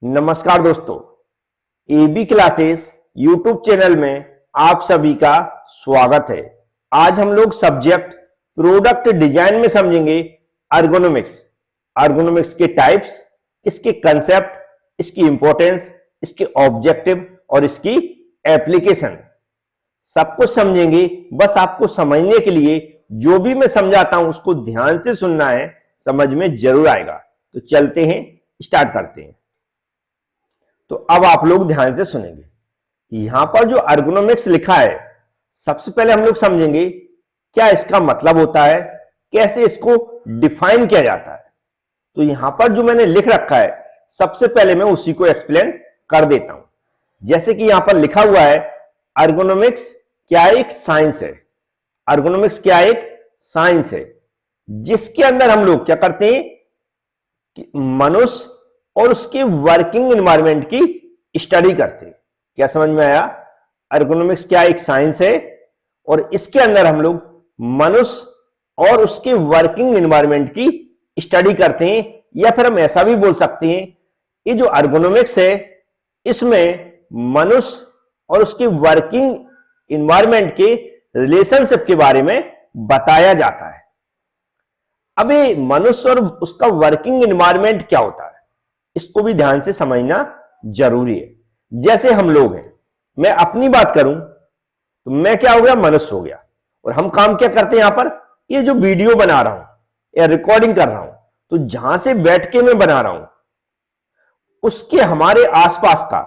नमस्कार दोस्तों, AB classes YouTube channel में आप सभी का स्वागत है। आज हम लोग सब्जेक्ट प्रोडक्ट डिजाइन में समझेंगे अर्गोनोमिक्स के टाइप्स, इसके कंसेप्ट, इसकी इंपॉर्टेंस, इसके ऑब्जेक्टिव और इसकी एप्लीकेशन सब कुछ समझेंगे। बस आपको समझने के लिए जो भी मैं समझाता हूं उसको ध्यान से सुनना है, समझ में जरूर आएगा। तो चलते हैं, स्टार्ट करते हैं। तो अब आप लोग ध्यान से सुनेंगे। यहां पर जो अर्गोनोमिक्स लिखा है, सबसे पहले हम लोग समझेंगे क्या इसका मतलब होता है, कैसे इसको डिफाइन किया जाता है। तो यहां पर जो मैंने लिख रखा है, सबसे पहले मैं उसी को एक्सप्लेन कर देता हूं। जैसे कि यहां पर लिखा हुआ है, अर्गोनोमिक्स क्या एक साइंस है। अर्गोनोमिक्स क्या एक साइंस है जिसके अंदर हम लोग क्या करते हैं कि मनुष्य और उसके वर्किंग एनवायरनमेंट की स्टडी करते हैं। क्या समझ में आया? अर्गोनोमिक्स क्या एक साइंस है और इसके अंदर हम लोग मनुष्य और उसके वर्किंग एनवायरनमेंट की स्टडी करते हैं। या फिर हम ऐसा भी बोल सकते हैं, ये जो अर्गोनोमिक्स है इसमें मनुष्य और उसके वर्किंग एनवायरनमेंट के रिलेशनशिप के बारे में बताया जाता है। अभी मनुष्य और उसका वर्किंग एनवायरनमेंट क्या होता है, इसको भी ध्यान से समझना जरूरी है। जैसे हम लोग हैं, मैं अपनी बात करूं तो मैं क्या हो गया, मनुष्य हो गया। और हम काम क्या करते हैं, यहां पर ये जो वीडियो बना रहा हूं या रिकॉर्डिंग कर रहा हूं, तो जहां से बैठ के मैं बना रहा हूं उसके हमारे आसपास का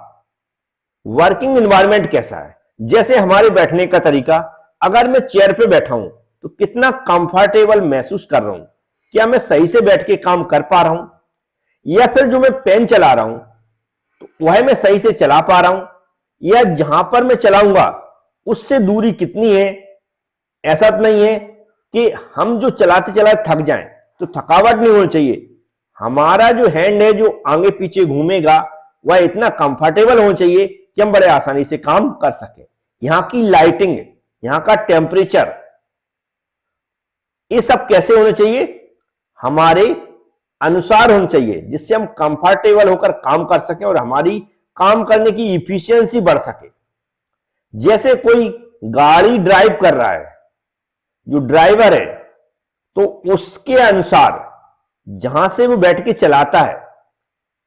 वर्किंग एनवायरनमेंट कैसा है। जैसे हमारे बैठने का तरीका, अगर मैं चेयर पे बैठा हूं तो कितना कंफर्टेबल महसूस कर रहा हूं, क्या मैं सही से बैठ के काम कर पा रहा हूं, या फिर जो मैं पेन चला रहा हूं तो वह मैं सही से चला पा रहा हूं, या जहां पर मैं चलाऊंगा उससे दूरी कितनी है। ऐसा तो नहीं है कि हम जो चलाते चलाते थक जाएं, तो थकावट नहीं होनी चाहिए। हमारा जो हैंड है जो आगे पीछे घूमेगा वह इतना कंफर्टेबल होना चाहिए कि हम बड़े आसानी से काम कर सके। यहां की लाइटिंग, यहां का टेम्परेचर, ये सब कैसे होने चाहिए, हमारे अनुसार होना चाहिए, जिससे हम कंफर्टेबल होकर काम कर सकें और हमारी काम करने की इफिशियंसी बढ़ सके। जैसे कोई गाड़ी ड्राइव कर रहा है, जो ड्राइवर है, तो उसके अनुसार जहां से वो बैठ के चलाता है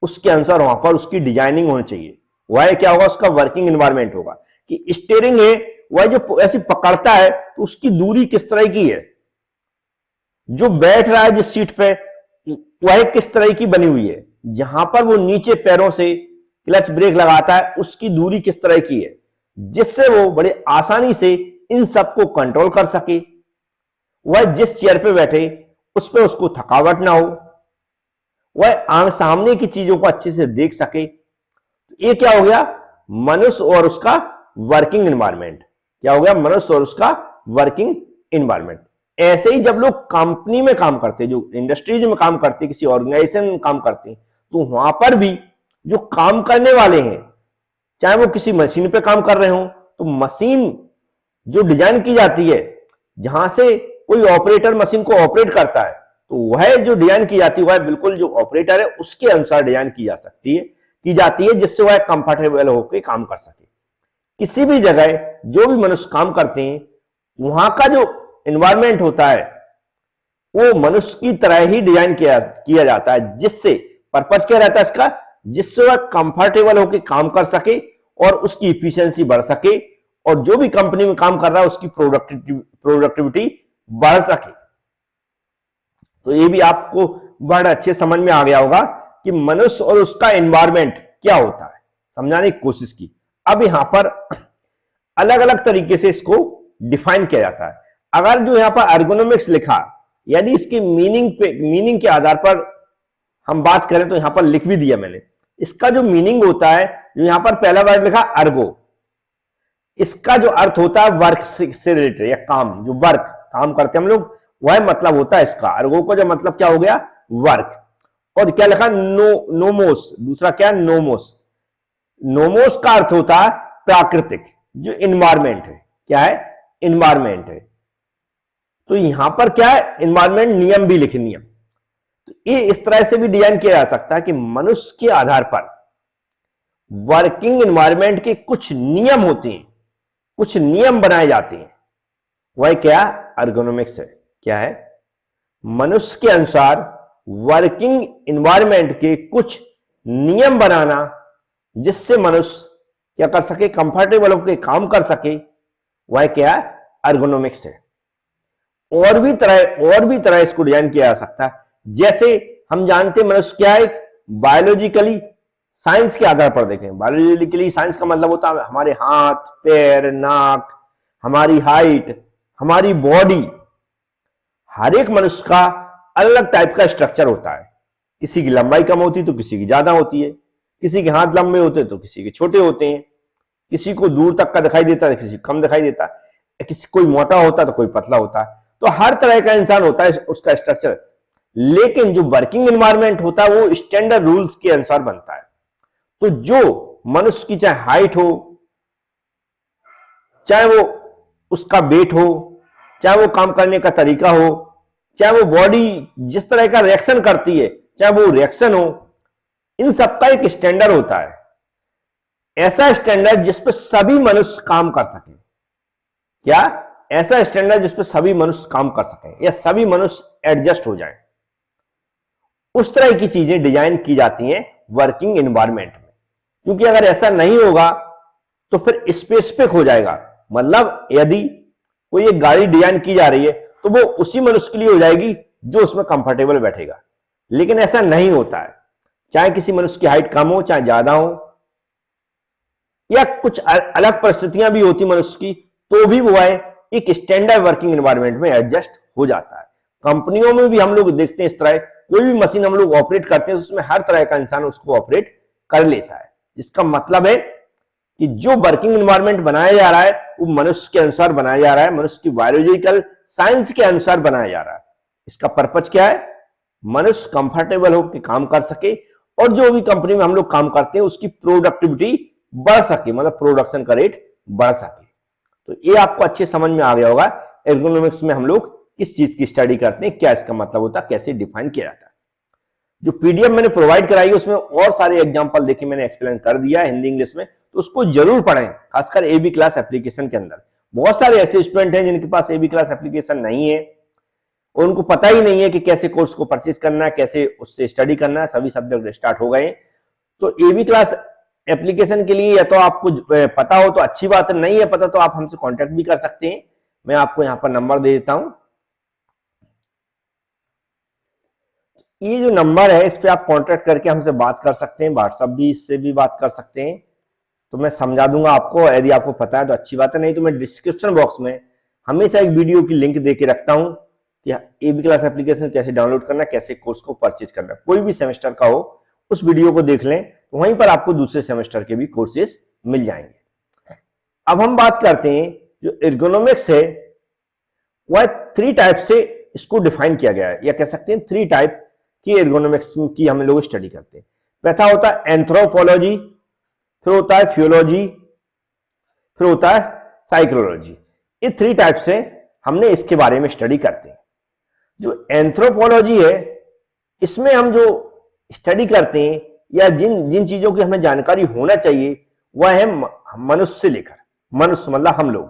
उसके अनुसार वहां पर उसकी डिजाइनिंग होनी चाहिए। वह क्या होगा, उसका वर्किंग एनवायरनमेंट होगा कि स्टीयरिंग है वह जो ऐसी पकड़ता है तो उसकी दूरी किस तरह की है, जो बैठ रहा है जिस सीट पे वह किस तरह की बनी हुई है, जहां पर वो नीचे पैरों से क्लच ब्रेक लगाता है उसकी दूरी किस तरह की है, जिससे वो बड़े आसानी से इन सबको कंट्रोल कर सके। वह जिस चेयर पे बैठे उस पे उसको थकावट ना हो, वह सामने की चीजों को अच्छे से देख सके। ये क्या हो गया, मनुष्य और उसका वर्किंग एनवायरनमेंट। क्या हो गया, मनुष्य और उसका वर्किंग एनवायरनमेंट। ऐसे ही जब लोग कंपनी में काम करते हैं, जो इंडस्ट्रीज में काम करते हैं, किसी ऑर्गेनाइजेशन में काम करते हैं, तो वहां पर भी जो काम करने वाले हैं, चाहे वो किसी मशीन पे काम कर रहे हो, तो मशीन जो डिजाइन की जाती है, जहां से कोई ऑपरेटर मशीन को ऑपरेट करता है, तो वह जो डिजाइन की जाती है वह बिल्कुल जो ऑपरेटर है उसके अनुसार डिजाइन की जाती है, जिससे वह कंफर्टेबल होकर काम कर सके। किसी भी जगह जो भी मनुष्य काम करते हैं, वहां का जो एनवायरनमेंट होता है वो मनुष्य की तरह ही डिजाइन किया जाता है, जिससे पर्पज क्या रहता है इसका, जिससे वह कंफर्टेबल होकर काम कर सके और उसकी इफिशियंसी बढ़ सके, और जो भी कंपनी में काम कर रहा है उसकी प्रोडक्टिविटी बढ़ सके। तो ये भी आपको बड़ा अच्छे समझ में आ गया होगा कि मनुष्य और उसका एनवायरनमेंट क्या होता है, समझाने की कोशिश की। अब यहां पर अलग अलग तरीके से इसको डिफाइन किया जाता है। अगर जो यहां पर अर्गोनोमिक्स लिखा, यानी इसके मीनिंग के आधार पर हम बात करें, तो यहां पर लिख भी दिया मैंने। इसका जो मीनिंग होता है, जो यहां पर पहला वर्ड लिखा अर्गो, इसका जो अर्थ होता है वर्क से रिलेटेड, या काम, जो वर्क काम करते हैं हम लोग, वह मतलब होता है इसका। अर्गो का जो मतलब क्या हो गया, वर्क। और क्या लिखा, नोमोस, दूसरा क्या, नोमोस। नोमोस का अर्थ होता है प्राकृतिक, जो इन्वायरमेंट है। क्या है, इन्वायरमेंट है। तो यहां पर क्या है, इन्वायरमेंट नियम भी लिखे, नियम। तो ये इस तरह से भी डिजाइन किया जा सकता है कि मनुष्य के आधार पर वर्किंग एनवायरनमेंट के कुछ नियम होते हैं, कुछ नियम बनाए जाते हैं, वह क्या एर्गोनॉमिक्स है। क्या है? मनुष्य के अनुसार वर्किंग एनवायरनमेंट के कुछ नियम बनाना जिससे मनुष्य क्या कर सके, कंफर्टेबल होकर काम कर सके, वह क्या एर्गोनॉमिक्स है। और भी तरह इसको डिजाइन किया जा सकता है। जैसे हम जानते हैं मनुष्य क्या है, बायोलॉजिकली साइंस के आधार पर देखें, बायोलॉजिकली साइंस का मतलब होता है हमारे हाथ, पैर, नाक, हमारी हाइट, हमारी बॉडी, हर एक मनुष्य का अलग टाइप का स्ट्रक्चर होता है। किसी की लंबाई कम होती है तो किसी की ज्यादा होती है, किसी के हाथ लंबे होते हैं तो किसी के छोटे होते हैं, किसी को दूर तक का दिखाई देता है, किसी को कम दिखाई देता है, किसी कोई मोटा होता है तो कोई पतला होता है। तो हर तरह का इंसान होता है उसका स्ट्रक्चर। लेकिन जो वर्किंग एनवायरनमेंट होता है वो स्टैंडर्ड रूल्स के अनुसार बनता है। तो जो मनुष्य की चाहे हाइट हो, चाहे वो उसका वेट हो, चाहे वो काम करने का तरीका हो, चाहे वो बॉडी जिस तरह का रिएक्शन करती है, चाहे वो रिएक्शन हो, इन सबका एक स्टैंडर्ड होता है। ऐसा स्टैंडर्ड जिस पर सभी मनुष्य काम कर सके। क्या? ऐसा स्टैंडर्ड जिस पर सभी मनुष्य काम कर सके या सभी मनुष्य एडजस्ट हो जाए, उस तरह की चीजें डिजाइन की जाती हैं वर्किंग एनवायरनमेंट में। क्योंकि अगर ऐसा नहीं होगा तो फिर स्पेसिफिक हो जाएगा। मतलब यदि कोई एक गाड़ी डिजाइन की जा रही है तो वो उसी मनुष्य के लिए हो जाएगी जो उसमें कंफर्टेबल बैठेगा। लेकिन ऐसा नहीं होता है, चाहे किसी मनुष्य की हाइट कम हो चाहे ज्यादा हो, या कुछ अलग परिस्थितियां भी होती मनुष्य की, तो भी वो है एक स्टैंडर्ड वर्किंग एनवायरनमेंट में एडजस्ट हो जाता है। कंपनियों में भी हम लोग देखते हैं इस तरह, कोई भी मशीन हम लोग ऑपरेट करते हैं उसमें हर तरह का इंसान उसको ऑपरेट कर लेता है। इसका मतलब है कि जो वर्किंग एनवायरनमेंट बनाया जा रहा है वो मनुष्य के अनुसार बनाया जा रहा है, मनुष्य की बायोलॉजिकल साइंस के अनुसार बनाया जा रहा है। इसका पर्पज क्या है? मनुष्य कंफर्टेबल होकर काम कर सके और जो भी कंपनी में हम लोग काम करते हैं उसकी प्रोडक्टिविटी बढ़ सके, मतलब प्रोडक्शन का रेट बढ़ सके। तो ये आपको अच्छे समझ में आ गया होगा एर्गोनॉमिक्स में हम लोग किस चीज की स्टडी करते हैं, क्या इसका मतलब होता है, कैसे डिफाइन किया जाता है। जो पीडीएफ मैंने प्रोवाइड कराई है उसमें और सारे एग्जांपल देखिए मैंने एक्सप्लेन कर दिया है हिंदी इंग्लिश में, तो उसको जरूर पढ़ें। खासकर एबी क्लास एप्लीकेशन के अंदर बहुत सारे ऐसे स्टूडेंट हैं जिनके पास एबी क्लास एप्लीकेशन नहीं है और उनको पता ही नहीं है कि कैसे कोर्स को परचेज करना है, कैसे उससे स्टडी करना है। सभी सब्जेक्ट स्टार्ट हो गए। तो एबी क्लास एप्लीकेशन के लिए या तो आपको पता हो तो अच्छी बात है, नहीं है पता तो आप हमसे कांटेक्ट भी कर सकते हैं। मैं आपको यहां पर नंबर दे देता हूं। ये जो नंबर है इस पे आप कांटेक्ट करके हमसे बात कर सकते हैं, व्हाट्सएप भी इससे भी बात कर सकते हैं। तो मैं समझा दूंगा आपको, यदि आपको पता है तो अच्छी बात है, नहीं तो मैं डिस्क्रिप्शन बॉक्स में हमेशा एक वीडियो की लिंक दे के रखता हूं कि एबी क्लास एप्लीकेशन कैसे डाउनलोड करना, कैसे कोर्स को परचेज करना। कोई भी सेमेस्टर का हो उस वीडियो को देख लें तो वहीं पर आपको दूसरे सेमेस्टर के भी कोर्सेज मिल जाएंगे। अब हम बात करते हैं जो एर्गोनॉमिक्स है वह 3 टाइप से इसको डिफाइन किया गया है, या कह सकते हैं 3 टाइप की एर्गोनॉमिक्स की हम लोग स्टडी करते हैं। पहला होता है एंथ्रोपोलॉजी, फिर होता है फियोलॉजी, फिर होता है साइकोलॉजी। ये 3 टाइप से हमने इसके बारे में स्टडी करते हैं। जो एंथ्रोपोलॉजी है इसमें हम जो स्टडी करते हैं या जिन जिन चीजों की हमें जानकारी होना चाहिए वह है मनुष्य से लेकर, मनुष्य मतलब हम लोग।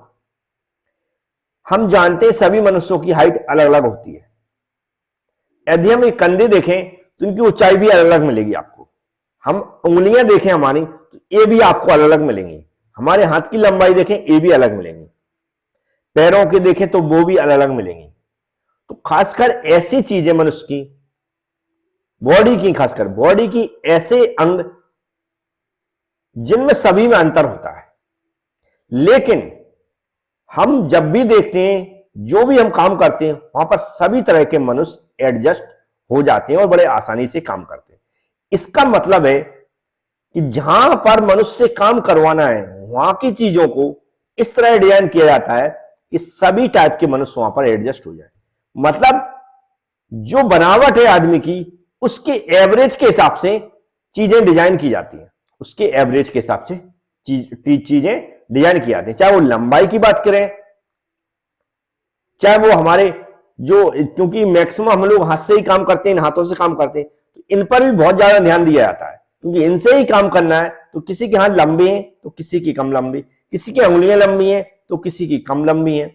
हम जानते हैं सभी मनुष्यों की हाइट अलग अलग होती है। यदि हम एक कंधे देखें तो इनकी ऊंचाई भी अलग अलग मिलेगी आपको। हम उंगलियां देखें हमारी तो ये भी आपको अलग अलग मिलेंगी। हमारे हाथ की लंबाई देखें ये भी अलग मिलेंगी। पैरों की देखें तो वो भी अलग अलग मिलेंगी। तो खासकर ऐसी चीजें मनुष्य की बॉडी की, खासकर बॉडी की ऐसे अंग जिनमें सभी में अंतर होता है, लेकिन हम जब भी देखते हैं जो भी हम काम करते हैं वहां पर सभी तरह के मनुष्य एडजस्ट हो जाते हैं और बड़े आसानी से काम करते हैं। इसका मतलब है कि जहां पर मनुष्य से काम करवाना है वहां की चीजों को इस तरह डिजाइन किया जाता है कि सभी टाइप के मनुष्य वहां पर एडजस्ट हो जाए। मतलब जो बनावट है आदमी की उसके एवरेज के हिसाब से चीजें डिजाइन की जाती हैं, उसके एवरेज के हिसाब से चीजें डिजाइन की जाती हैं। चाहे वो लंबाई की बात करें, चाहे वो हमारे जो, क्योंकि मैक्सिमम हम लोग हाथ से ही काम करते हैं, इन हाथों से काम करते हैं, तो इन पर भी बहुत ज्यादा ध्यान दिया जाता है क्योंकि इनसे ही काम करना है तो किसी के हाथ लंबे हैं तो किसी की कम लंबी, किसी की अंगुलियां लंबी हैं तो किसी की कम लंबी हैं,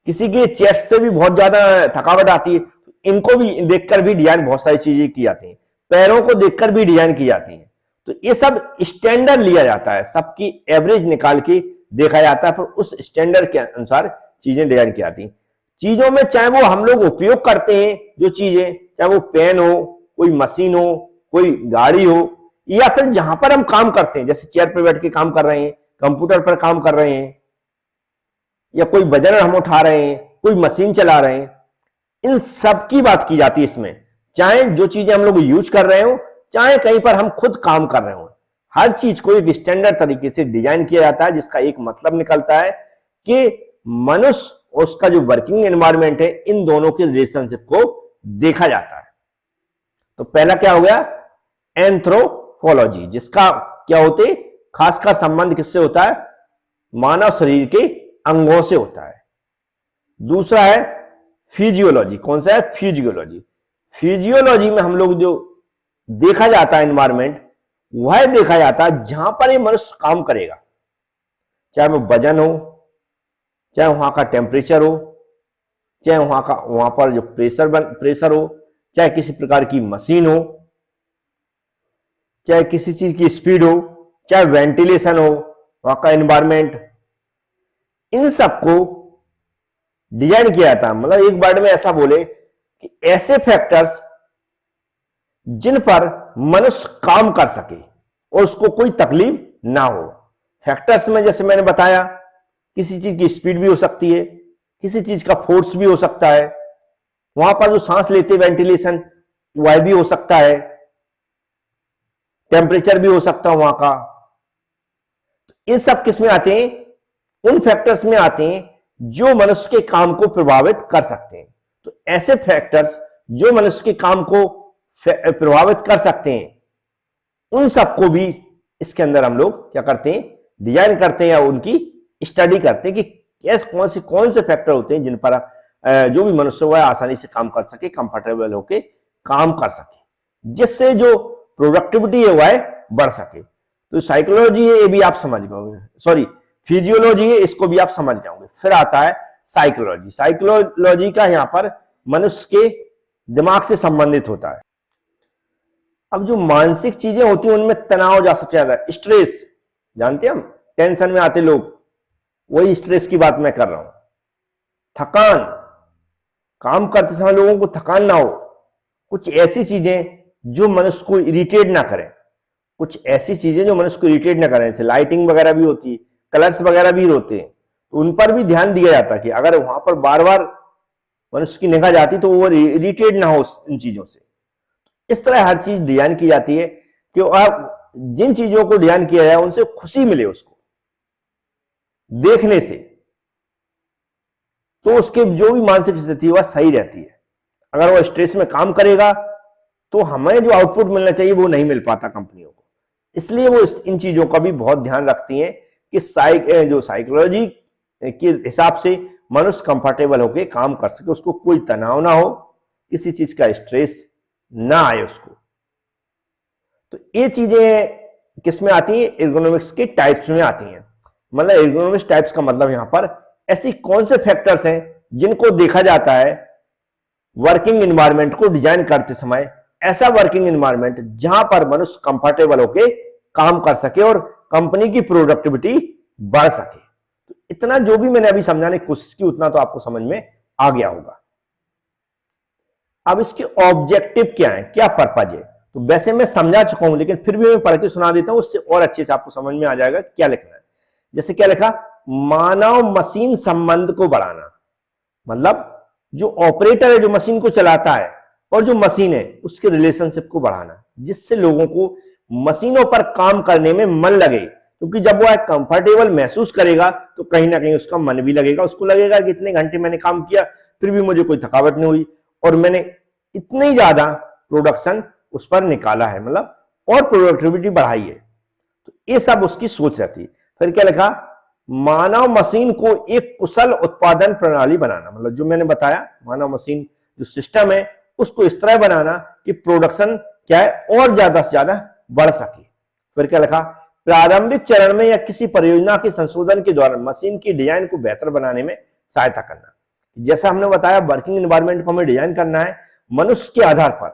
किसी के चेस्ट से भी बहुत ज्यादा थकावट आती है, तो इनको भी देखकर भी डिजाइन बहुत सारी चीजें की जाती हैं, पैरों को देखकर भी डिजाइन की जाती है। तो ये सब स्टैंडर्ड लिया जाता है, सबकी एवरेज निकाल के देखा जाता है, फिर उस स्टैंडर्ड के अनुसार चीजें डिजाइन की जाती हैं। चीजों में चाहे वो हम लोग उपयोग करते हैं जो चीजें, चाहे वो पेन हो, कोई मशीन हो, कोई गाड़ी हो, या फिर जहां पर हम काम करते हैं, जैसे चेयर पर बैठ के काम कर रहे हैं, कंप्यूटर पर काम कर रहे हैं, या कोई वजन हम उठा रहे हैं, कोई मशीन चला रहे हैं, इन सब की बात की जाती है इसमें। चाहे जो चीजें हम लोग यूज कर रहे हो, चाहे कहीं पर हम खुद काम कर रहे हो, हर चीज को एक स्टैंडर्ड तरीके से डिजाइन किया जाता है, जिसका एक मतलब निकलता है कि मनुष्य और उसका जो वर्किंग एनवायरनमेंट है, इन दोनों के रिलेशनशिप को देखा जाता है। तो पहला क्या हो गया, एंथ्रोपोलॉजी, जिसका क्या होते हैं, खासकर संबंध किससे होता है, मानव शरीर के अंगों से होता है। दूसरा है फिजियोलॉजी, कौन सा है, फिजियोलॉजी। फिजियोलॉजी में हम लोग जो देखा जाता है एनवायरनमेंट, वह देखा जाता है जहां पर ये मनुष्य काम करेगा, चाहे वो वजन हो, चाहे वहां का टेम्परेचर हो, चाहे वहां पर जो प्रेशर हो, चाहे किसी प्रकार की मशीन हो, चाहे किसी चीज की स्पीड हो, चाहे वेंटिलेशन हो, वहां का एनवायरनमेंट, इन सबको डिजाइन किया जाता है। मतलब एक वर्ड में ऐसा बोले कि ऐसे फैक्टर्स जिन पर मनुष्य काम कर सके और उसको कोई तकलीफ ना हो। फैक्टर्स में जैसे मैंने बताया, किसी चीज की स्पीड भी हो सकती है, किसी चीज का फोर्स भी हो सकता है, वहां पर जो सांस लेते वेंटिलेशन वह भी हो सकता है, टेम्परेचर भी हो सकता है वहां का। इन सब किस में आते हैं, उन फैक्टर्स में आते हैं जो मनुष्य के काम को प्रभावित कर सकते हैं। तो ऐसे फैक्टर्स जो मनुष्य के काम को प्रभावित कर सकते हैं, उन सबको भी इसके अंदर हम लोग क्या करते हैं, डिजाइन करते हैं या उनकी स्टडी करते हैं कि कौन से फैक्टर होते हैं जिन पर जो भी मनुष्य वह आसानी से काम कर सके, कंफर्टेबल होके काम कर सके, जिससे जो प्रोडक्टिविटी है वह बढ़ सके। तो साइकोलॉजी है, ये भी आप समझ गए, सॉरी फिजियोलॉजी है, इसको भी आप समझ जाओगे। फिर आता है साइकोलॉजी। साइकोलॉजी का यहां पर मनुष्य के दिमाग से संबंधित होता है। अब जो मानसिक चीजें होती हैं उनमें तनाव जा सबसे ज्यादा, स्ट्रेस, जानते हैं हम, टेंशन में आते लोग, वही स्ट्रेस की बात मैं कर रहा हूं। थकान, काम करते समय लोगों को थकान ना हो, कुछ ऐसी चीजें जो मनुष्य को इरिटेट ना करें, कुछ ऐसी चीजें जो मनुष्य को इरिटेट ना करें, जैसे लाइटिंग वगैरह भी होती है, कलर्स वगैरह भी होते हैं, तो उन पर भी ध्यान दिया जाता है कि अगर वहां पर बार बार मनुष्य की निगाह जाती तो वो इरिटेट ना हो इन चीजों से। इस तरह हर चीज डिजाइन की जाती है कि आप जिन चीजों को डिजाइन किया जाए उनसे खुशी मिले उसको देखने से, तो उसके जो भी मानसिक स्थिति है वह सही रहती है। अगर वो स्ट्रेस में काम करेगा तो हमें जो आउटपुट मिलना चाहिए वो नहीं मिल पाता कंपनियों को। इसलिए वो इन चीजों का भी बहुत ध्यान रखती हैं कि जो साइकोलॉजी के हिसाब से मनुष्य कंफर्टेबल होकर काम कर सके, उसको कोई तनाव ना हो, किसी चीज का स्ट्रेस ना आए उसको। तो ये चीजें किस में आती हैं, एर्गोनॉमिक्स के टाइप्स में आती हैं। मतलब एर्गोनॉमिक्स टाइप्स का मतलब यहां पर ऐसी कौन से फैक्टर्स हैं जिनको देखा जाता है वर्किंग एनवायरनमेंट को डिजाइन करते समय, ऐसा वर्किंग एनवायरनमेंट जहां पर मनुष्य कंफर्टेबल होकर काम कर सके और कंपनी की प्रोडक्टिविटी बढ़ सके। तो इतना जो भी मैंने अभी समझाने की कोशिश की उतना तो आपको समझ में आ गया होगा। अब इसके ऑब्जेक्टिव क्या है, क्या पर्पज है, तो वैसे मैं समझा चुका हूं, लेकिन फिर भी मैं पढ़ के सुना देता हूं, उससे और अच्छे से आपको समझ में आ जाएगा क्या लिखना है। जैसे क्या लिखा, मानव मशीन संबंध को बढ़ाना, मतलब जो ऑपरेटर है जो मशीन को चलाता है और जो मशीन है उसके रिलेशनशिप को बढ़ाना, जिससे लोगों को मशीनों पर काम करने में मन लगे, क्योंकि जब वह कंफर्टेबल महसूस करेगा तो कहीं ना कहीं उसका मन भी लगेगा, उसको लगेगा कि इतने घंटे मैंने काम किया फिर भी मुझे कोई थकावट नहीं हुई और मैंने इतनी ज्यादा प्रोडक्शन उस पर निकाला है, मतलब और प्रोडक्टिविटी बढ़ाई है। तो ये सब उसकी सोच रहती है। फिर क्या लिखा, मानव मशीन को एक कुशल उत्पादन प्रणाली बनाना, मतलब जो मैंने बताया मानव मशीन जो सिस्टम है उसको इस तरह बनाना कि प्रोडक्शन क्या है और ज्यादा से ज्यादा बढ़ सके, फिर क्या लिखा, प्रारंभिक चरण में या किसी परियोजना के संशोधन के दौरान मशीन की डिजाइन को बेहतर बनाने में सहायता करना। जैसा हमने बताया वर्किंग एनवायरनमेंट को हमें डिजाइन करना है मनुष्य के आधार पर।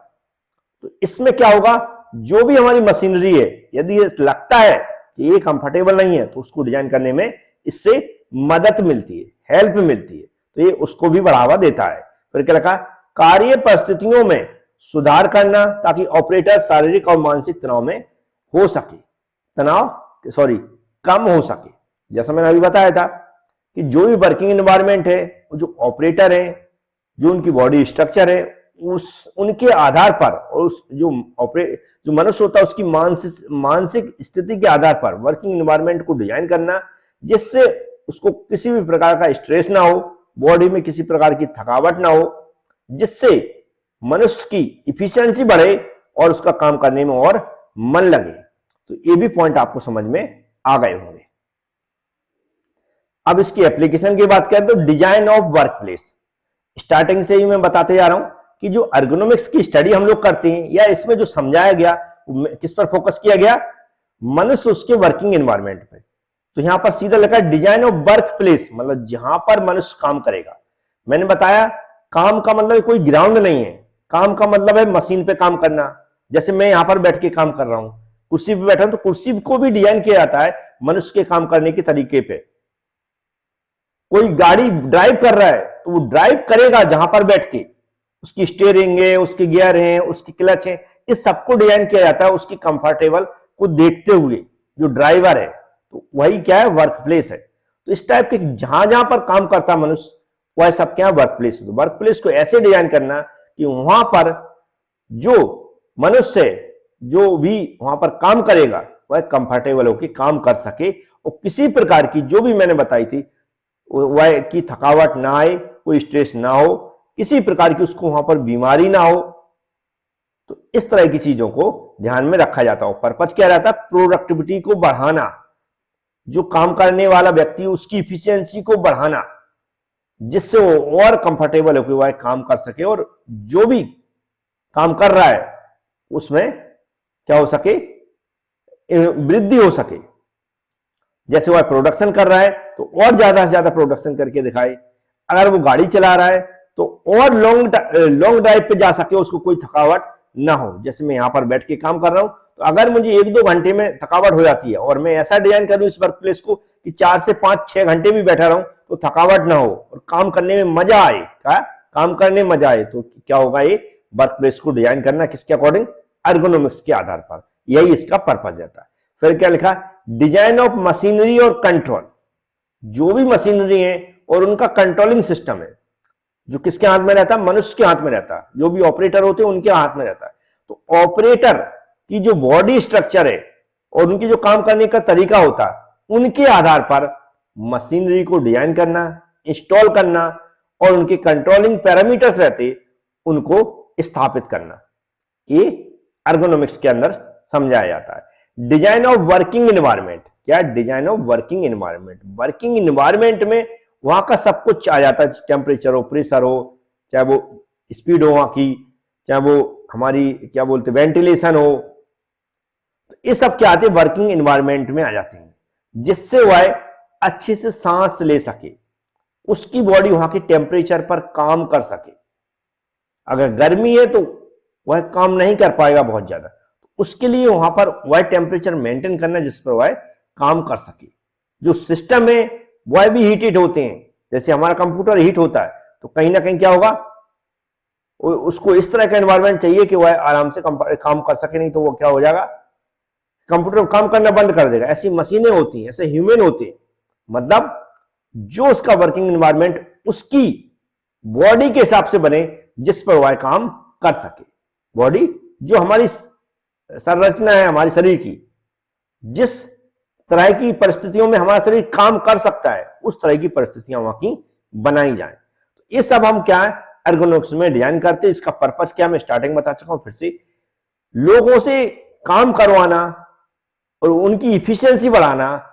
तो इसमें क्या होगा, जो भी हमारी मशीनरी है यदि लगता है कि ये कंफर्टेबल नहीं है तो उसको डिजाइन करने में इससे मदद मिलती है, हेल्प मिलती है, तो ये उसको भी बढ़ावा देता है। फिर क्या लिखा, कार्य परिस्थितियों में सुधार करना ताकि ऑपरेटर शारीरिक और मानसिक तनाव में हो सके, कम हो सके। जैसा मैंने अभी बताया था कि जो भी वर्किंग एनवायरनमेंट है, जो ऑपरेटर है, जो उनकी बॉडी स्ट्रक्चर है, उनके आधार पर और उस जो मनुष्य होता है उसकी मानसिक स्थिति के आधार पर वर्किंग एनवायरनमेंट को डिजाइन करना, जिससे उसको किसी भी प्रकार का स्ट्रेस ना हो, बॉडी में किसी प्रकार की थकावट ना हो, जिससे मनुष्य की इफिशियंसी बढ़े और उसका काम करने में और मन लगे। तो ये भी पॉइंट आपको समझ में आ गए होंगे। अब इसकी एप्लीकेशन की बात करें तो design of work place, starting से ही मैं बताते जा रहा हूं कि जो एर्गोनॉमिक्स की स्टडी हम लोग करते हैं या इसमें जो समझाया गया किस पर फोकस किया गया, मनुष्य उसके वर्किंग एनवायरनमेंट पे। तो यहां पर सीधा लिखा है डिजाइन ऑफ वर्क प्लेस, मतलब जहां पर मनुष्य काम करेगा। मैंने बताया काम का मतलब कोई ग्राउंड नहीं है, काम का मतलब है मशीन पे काम करना। जैसे मैं यहां पर बैठ के काम कर रहा हूं, कुर्सी पे बैठा हूं, तो कुर्सी को भी डिजाइन किया जाता है मनुष्य के काम करने के तरीके पे। कोई गाड़ी ड्राइव कर रहा है तो वो ड्राइव करेगा जहां पर बैठ के, उसकी स्टीयरिंग है, उसके गियर हैं, उसकी क्लच है, इस सबको डिजाइन किया जाता है उसकी कंफर्टेबल को देखते हुए। जो ड्राइवर है तो वही क्या है, वर्क प्लेस है। तो इस टाइप के जहां जहां पर काम करता है मनुष्य, वह सब क्या है, वर्क प्लेस। तो वर्क प्लेस को ऐसे डिजाइन करना कि वहां पर जो मनुष्य जो भी वहां पर काम करेगा वह कंफर्टेबल होकर काम कर सके और किसी प्रकार की जो भी मैंने बताई थी वह की थकावट ना आए, कोई स्ट्रेस ना हो, किसी प्रकार की उसको वहां पर बीमारी ना हो। तो इस तरह की चीजों को ध्यान में रखा जाता है। पर्पज क्या रहता है, प्रोडक्टिविटी को बढ़ाना, जो काम करने वाला व्यक्ति उसकी इफिशियंसी को बढ़ाना, जिससे वो और कंफर्टेबल होकर वह काम कर सके और जो भी काम कर रहा है उसमें क्या हो सके, वृद्धि हो सके। जैसे वह प्रोडक्शन कर रहा है तो और ज्यादा से ज्यादा प्रोडक्शन करके दिखाए, अगर वो गाड़ी चला रहा है तो और लॉन्ग ड्राइव पे जा सके, उसको कोई थकावट ना हो। जैसे मैं यहां पर बैठ के काम कर रहा हूं तो अगर मुझे 1-2 घंटे में थकावट हो जाती है और मैं ऐसा डिजाइन करूं इस वर्क प्लेस को कि 4 से 5-6 घंटे भी बैठा रहूं तो थकावट ना हो और काम करने में मजा आए, काम करने में मजा आए, तो क्या होगा, ये वर्क प्लेस को डिजाइन करना किसके अकॉर्डिंग, एर्गोनॉमिक्स के आधार पर। यही इसका पर्पज रहता है। फिर क्या लिखा, डिजाइन ऑफ मशीनरी और कंट्रोल, जो भी मशीनरी है और उनका कंट्रोलिंग सिस्टम है जो किसके हाथ में रहता है, मनुष्य के हाथ में रहता है। जो भी ऑपरेटर होते हैं उनके हाथ में रहता है। तो ऑपरेटर की जो बॉडी स्ट्रक्चर है और उनकी जो काम करने का तरीका होता है, उनके आधार पर मशीनरी को डिजाइन करना, इंस्टॉल करना और उनके कंट्रोलिंग पैरामीटर्स रहते उनको स्थापित करना, ये एर्गोनॉमिक्स के अंदर समझाया जाता है। डिजाइन ऑफ वर्किंग एनवायरनमेंट, क्या design of working environment, working environment में वहां का सब कुछ आ जाता है, टेम्परेचर हो, प्रेशर हो, चाहे वो स्पीड हो वहां की, चाहे वो हमारी क्या बोलते वेंटिलेशन हो, तो ये सब क्या आते हैं, वर्किंग एनवायरनमेंट में आ जाते हैं, जिससे वह अच्छे से सांस ले सके, उसकी बॉडी वहां के टेम्परेचर पर काम कर सके। अगर गर्मी है तो वह काम नहीं कर पाएगा बहुत ज्यादा, तो उसके लिए वहां पर वह टेम्परेचर मेंटेन करना जिस पर वह काम कर सके। जो सिस्टम है वह भी हीटेड होते हैं, जैसे हमारा कंप्यूटर हीट होता है तो कहीं ना कहीं क्या होगा, उसको इस तरह का एनवायरनमेंट चाहिए कि वह आराम से काम कर सके, नहीं तो वो क्या हो जाएगा, कंप्यूटर काम करना बंद कर देगा। ऐसी मशीनें होती हैं, ऐसे ह्यूमन होते हैं, मतलब जो उसका वर्किंग एनवायरनमेंट उसकी बॉडी के हिसाब से बने जिस पर वह काम कर सके। बॉडी जो हमारी संरचना है हमारे शरीर की, जिस तरह की परिस्थितियों में हमारा शरीर काम कर सकता है उस तरह की परिस्थितियां वहां की बनाई जाए। तो ये सब हम क्या है एर्गोनॉमिक्स में डिजाइन करते हैं। इसका पर्पस क्या मैं स्टार्टिंग बता चुका हूं, फिर से लोगों से काम करवाना और उनकी इफिशियंसी बढ़ाना,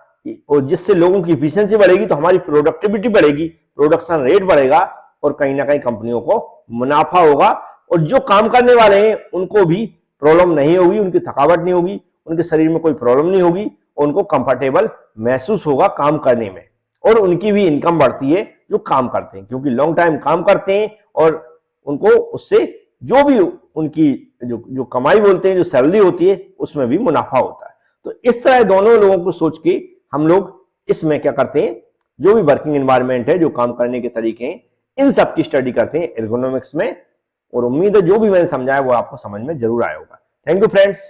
और जिससे लोगों की इफिशियंसी बढ़ेगी तो हमारी प्रोडक्टिविटी बढ़ेगी, प्रोडक्शन रेट बढ़ेगा और कहीं ना कहीं कंपनियों को मुनाफा होगा और जो काम करने वाले हैं उनको भी प्रॉब्लम नहीं होगी, उनकी थकावट नहीं होगी, उनके शरीर में कोई प्रॉब्लम नहीं होगी, उनको कंफर्टेबल महसूस होगा काम करने में, और उनकी भी इनकम बढ़ती है जो काम करते हैं, क्योंकि लॉन्ग टाइम काम करते हैं और उनको उससे जो भी उनकी जो कमाई बोलते हैं, जो सैलरी होती है, उसमें भी मुनाफा होता है। तो इस तरह दोनों लोगों को सोच के हम लोग इसमें क्या करते हैं, जो भी वर्किंग एनवायरनमेंट है, जो काम करने के तरीके हैं, इन सब की स्टडी करते हैं एर्गोनॉमिक्स में। और उम्मीद है जो भी मैंने समझाया वो आपको समझ में जरूर आया होगा। Thank you friends.